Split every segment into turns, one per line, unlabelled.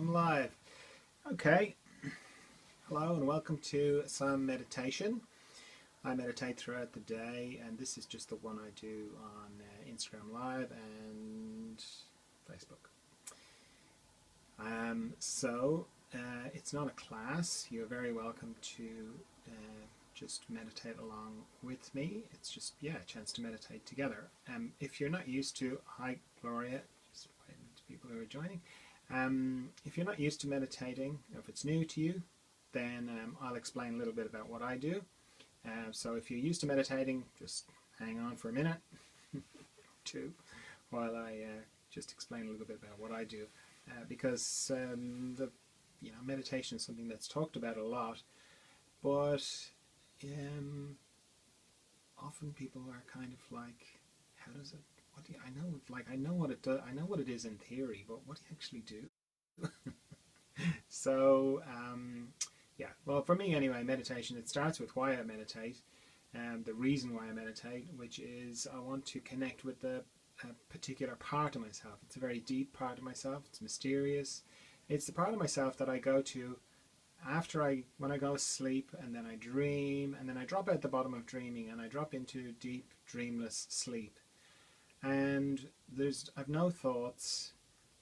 I'm live. Okay, hello and welcome to some meditation. I meditate throughout the day, and this is just the one I do on Instagram Live and Facebook. It's not a class. You're very welcome to just meditate along with me. It's just, a chance to meditate together. If you're not used to, hi Gloria, just waiting to people who are joining. If you're not used to meditating, if it's new to you, then I'll explain a little bit about what I do. So if you're used to meditating, just hang on for a minute, two, while I just explain a little bit about what I do. Because meditation is something that's talked about a lot, but often people are kind of like, how does it? What do you, I know? Like I know what it does. I know what it is in theory, but what do you actually do? So well, for me anyway, meditation. It starts with why I meditate, and the reason why I meditate, which is I want to connect with a particular part of myself. It's a very deep part of myself. It's mysterious. It's the part of myself that I go to when I go to sleep, and then I dream, and then I drop out the bottom of dreaming, and I drop into deep, dreamless sleep. And I've no thoughts.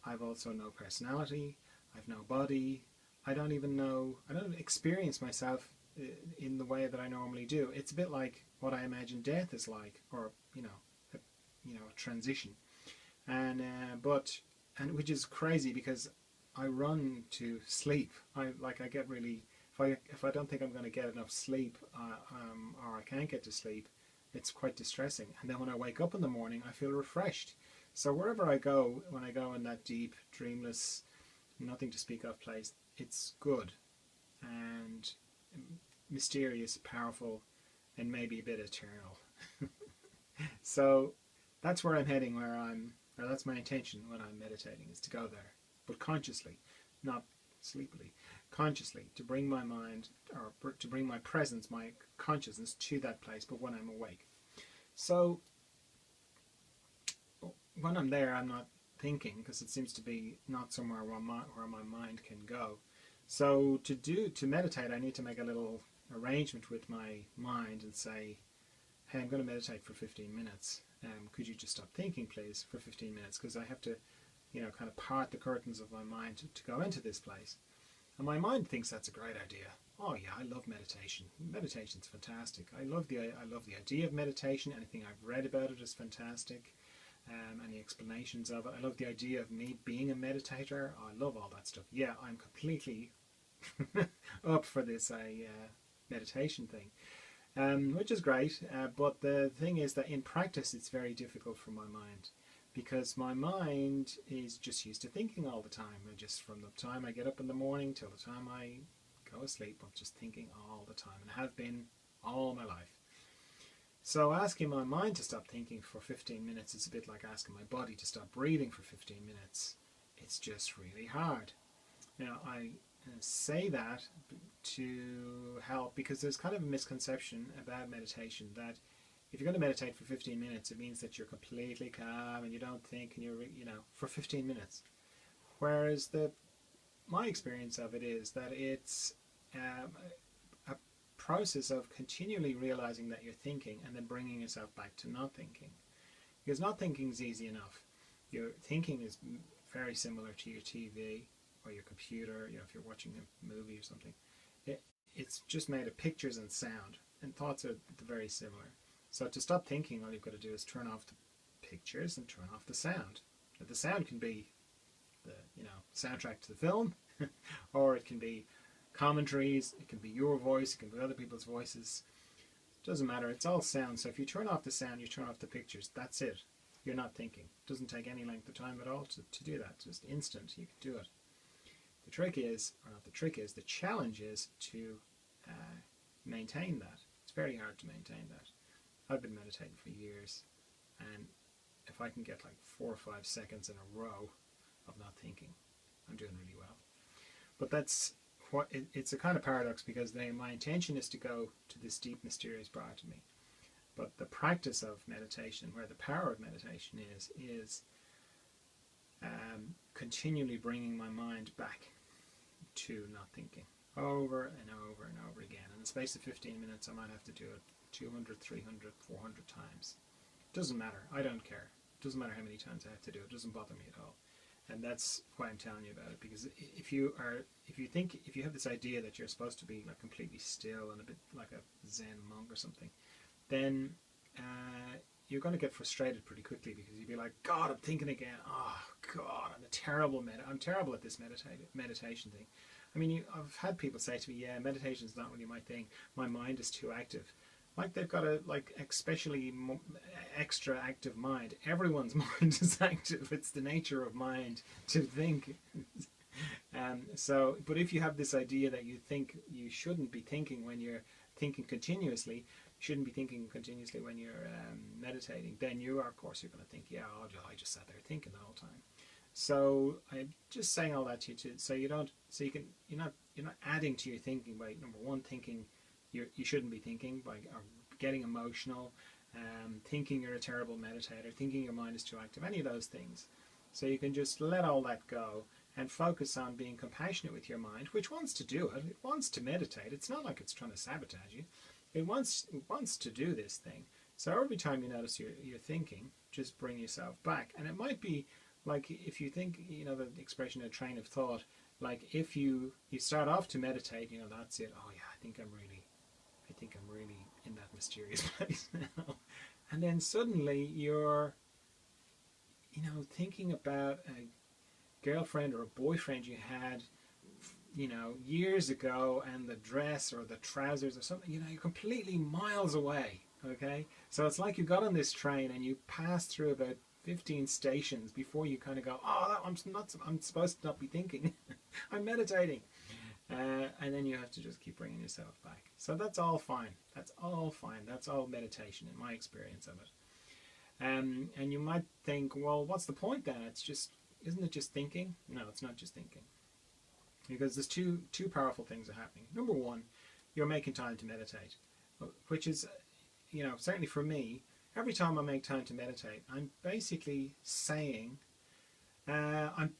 I've also no personality. I've no body. I don't experience myself in the way that I normally do. It's a bit like what I imagine death is like, or a transition, and which is crazy because I run to sleep. I get really, if I don't think I'm going to get enough sleep, or I can't get to sleep, it's quite distressing. And then when I wake up in the morning, I feel refreshed. So wherever I go, when I go in that deep, dreamless, nothing to speak of place, it's good and mysterious, powerful, and maybe a bit eternal. So that's where I'm heading, that's my intention when I'm meditating, is to go there, but consciously, not sleepily, consciously, to bring my mind, or to bring my presence, my consciousness to that place, but when I'm awake. So when I'm there, I'm not thinking, because it seems to be not somewhere where my mind can go. So to meditate, I need to make a little arrangement with my mind and say, hey, I'm going to meditate for 15 minutes. Could you just stop thinking, please, for 15 minutes? Because I have to, kind of part the curtains of my mind to go into this place. And my mind thinks that's a great idea. Oh yeah, I love meditation. Meditation's fantastic. I love the idea of meditation. Anything I've read about it is fantastic. Any explanations of it. I love the idea of me being a meditator. Oh, I love all that stuff. Yeah, I'm completely up for this meditation thing, which is great. But the thing is that in practice, it's very difficult for my mind, because my mind is just used to thinking all the time. And just from the time I get up in the morning till the time I go to sleep, I'm just thinking all the time, and have been all my life. So asking my mind to stop thinking for 15 minutes is a bit like asking my body to stop breathing for 15 minutes. It's just really hard. Now, I say that to help, because there's kind of a misconception about meditation that if you're going to meditate for 15 minutes, it means that you're completely calm and you don't think, and you're, for 15 minutes. Whereas my experience of it is that it's a process of continually realizing that you're thinking and then bringing yourself back to not thinking. Because not thinking is easy enough. Your thinking is very similar to your TV or your computer, if you're watching a movie or something. It's just made of pictures and sound, and thoughts are very similar. So to stop thinking, all you've got to do is turn off the pictures and turn off the sound. Now, the sound can be the soundtrack to the film, or it can be commentaries, it can be your voice, it can be other people's voices. It doesn't matter, it's all sound. So if you turn off the sound, you turn off the pictures, that's it. You're not thinking. It doesn't take any length of time at all to do that. It's just instant, you can do it. The challenge is to maintain that. It's very hard to maintain that. I've been meditating for years, and if I can get like 4 or 5 seconds in a row of not thinking, I'm doing really well. But it's a kind of paradox, because my intention is to go to this deep, mysterious part of me. But the practice of meditation, where the power of meditation is continually bringing my mind back to not thinking over and over and over again. In the space of 15 minutes, I might have to do it 200, 300, 400 times. Doesn't matter. I don't care. Doesn't matter how many times I have to do it. It doesn't bother me at all. And that's why I'm telling you about it. Because if you have this idea that you're supposed to be like completely still and a bit like a Zen monk or something, then you're going to get frustrated pretty quickly, because you'll be like, God, I'm thinking again. Oh God, I'm terrible at this meditation thing. I mean, I've had people say to me, yeah, meditation's not really my thing. My mind is too active. Like they've got a especially extra active mind. Everyone's mind is active. It's the nature of mind to think. But if you have this idea that you think you shouldn't be thinking when you're thinking continuously, shouldn't be thinking continuously when you're meditating, then you are, of course, you're going to think, yeah, I just sat there thinking the whole time. So I'm just saying all that to you, you're not adding to your thinking by, number one, thinking you shouldn't be thinking, by getting emotional, thinking you're a terrible meditator, thinking your mind is too active, any of those things. So you can just let all that go and focus on being compassionate with your mind, which wants to do it. It wants to meditate. It's not like it's trying to sabotage you. It wants to do this thing. So every time you notice you're thinking, just bring yourself back. And it might be like, if you think, the expression, a train of thought, like if you start off to meditate, that's it. Oh yeah, I think I'm really in that mysterious place now. And then suddenly you're, thinking about a girlfriend or a boyfriend you had, years ago, and the dress or the trousers or something, you're completely miles away. Okay, so it's like you got on this train and you passed through about 15 stations before you kind of go, oh, I'm supposed to not be thinking. I'm meditating. And then you have to just keep bringing yourself back. So that's all fine. That's all fine. That's all meditation in my experience of it. And you might think, well, what's the point then? Isn't it just thinking? No, it's not just thinking. Because there's two powerful things are happening. Number one, you're making time to meditate, which is, certainly for me, every time I make time to meditate, I'm basically saying, I'm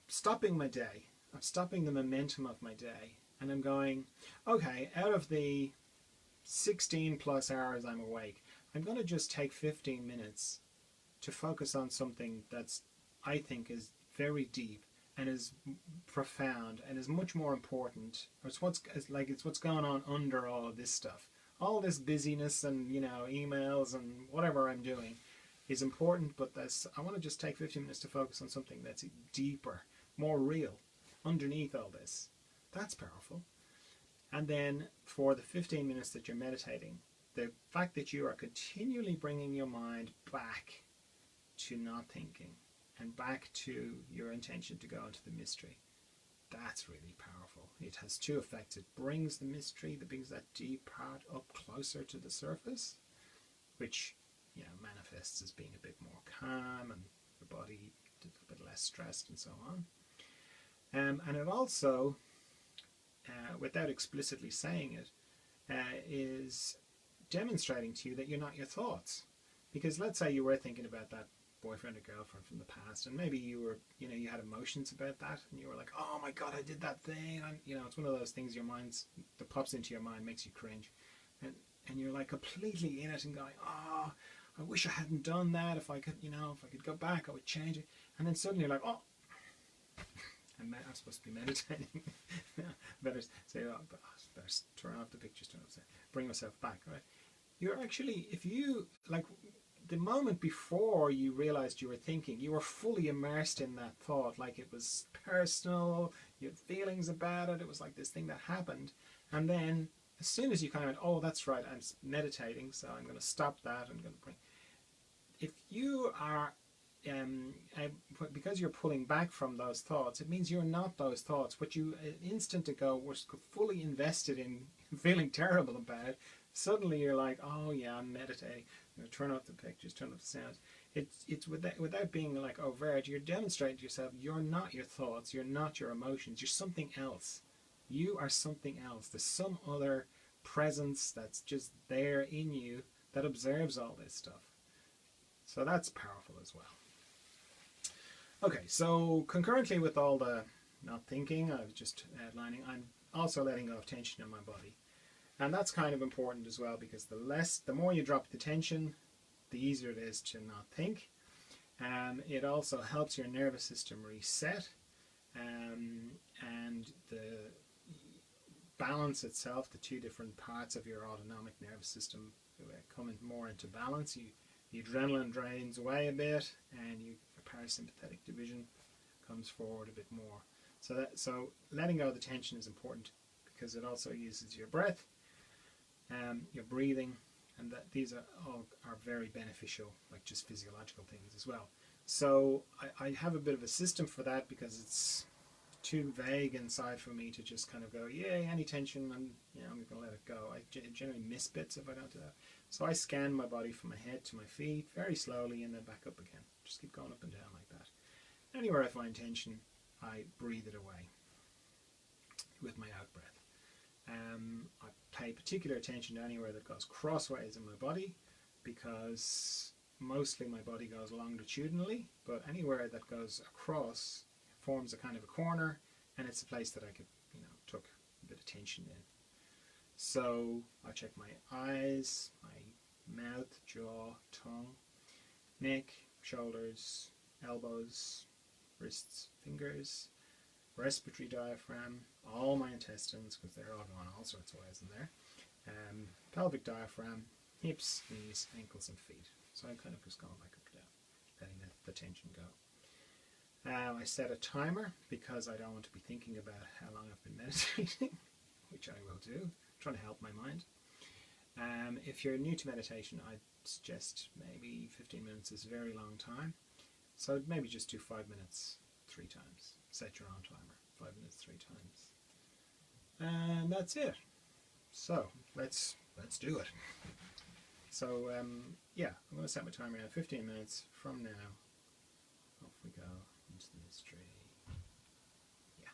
stopping my day. I'm stopping the momentum of my day, and I'm going, okay, out of the 16 plus hours I'm awake, I'm going to just take 15 minutes to focus on something that's, I think, is very deep and is profound and is much more important. It's what's going on under all of this stuff. All this busyness and, emails and whatever I'm doing is important, but I want to just take 15 minutes to focus on something that's deeper, more real, underneath all this. That's powerful. And then for the 15 minutes that you're meditating, the fact that you are continually bringing your mind back to not thinking and back to your intention to go into the mystery, that's really powerful. It has two effects. It brings the mystery, that brings that deep part up closer to the surface, which manifests as being a bit more calm and the body a bit less stressed and so on. And it also, without explicitly saying it, is demonstrating to you that you're not your thoughts. Because let's say you were thinking about that boyfriend or girlfriend from the past, and maybe you were, you had emotions about that, and you were like, oh my God, I did that thing. And, it's one of those things that pops into your mind, makes you cringe. And you're like completely in it and going, oh, I wish I hadn't done that. If I could, if I could go back, I would change it. And then suddenly you're like, oh, I'm supposed to be meditating. Better say, better turn off the pictures, bring myself back, right? You're actually, if you, like, the moment before you realized you were thinking, you were fully immersed in that thought, like it was personal, you had feelings about it, it was like this thing that happened. And then, as soon as you kind of went, oh, that's right, I'm meditating, so I'm going to stop that, I'm going to bring... If you are... because you're pulling back from those thoughts, it means you're not those thoughts. What you an instant ago were fully invested in feeling terrible about, suddenly you're like, oh yeah, I'm meditating. I'm going to turn off the pictures, turn off the sounds. It's without being like overt, you're demonstrating to yourself you're not your thoughts, you're not your emotions, you're something else. You are something else. There's some other presence that's just there in you that observes all this stuff. So that's powerful as well. Okay, so concurrently with all the not thinking, I was just outlining, I'm also letting go of tension in my body. And that's kind of important as well, because the more you drop the tension, the easier it is to not think. It also helps your nervous system reset, and the balance itself, the two different parts of your autonomic nervous system come more into balance. The adrenaline drains away a bit, and your parasympathetic division comes forward a bit more. So letting go of the tension is important, because it also uses your breath, your breathing, and these are all very beneficial, like just physiological things as well. So I have a bit of a system for that, because it's too vague inside for me to just kind of go, yay, any tension, and I'm going to let it go. I generally miss bits if I don't do that. So I scan my body from my head to my feet very slowly, and then back up again. Just keep going up and down like that. Anywhere I find tension, I breathe it away with my out breath. I pay particular attention to anywhere that goes crossways in my body, because mostly my body goes longitudinally, but anywhere that goes across forms a kind of a corner, and it's a place that I could, tuck a bit of tension in. So I check my eyes, my mouth, jaw, tongue, neck, shoulders, elbows, wrists, fingers, respiratory diaphragm, all my intestines, because they're all going all sorts of ways in there, pelvic diaphragm, hips, knees, ankles and feet. So I'm kind of just going back up and down, letting the tension go. I set a timer, because I don't want to be thinking about how long I've been meditating, which I will do. I'm trying to help my mind. If you're new to meditation, I'd suggest maybe 15 minutes is a very long time. So maybe just do 5 minutes 3 times. Set your own timer, 5 minutes 3 times. And that's it. So let's do it. So yeah, I'm going to set my timer now, 15 minutes from now. Off we go into the mystery. Yeah.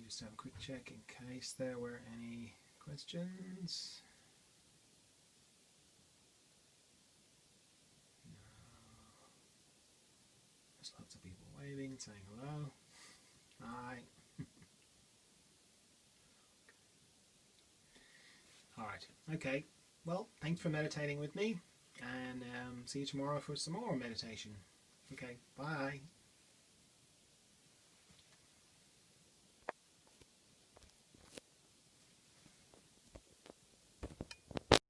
just have a quick check in case there were any questions. No. There's lots of people waving, saying hello. Hi. Alright, okay. Well, thanks for meditating with me, and see you tomorrow for some more meditation. Okay, bye.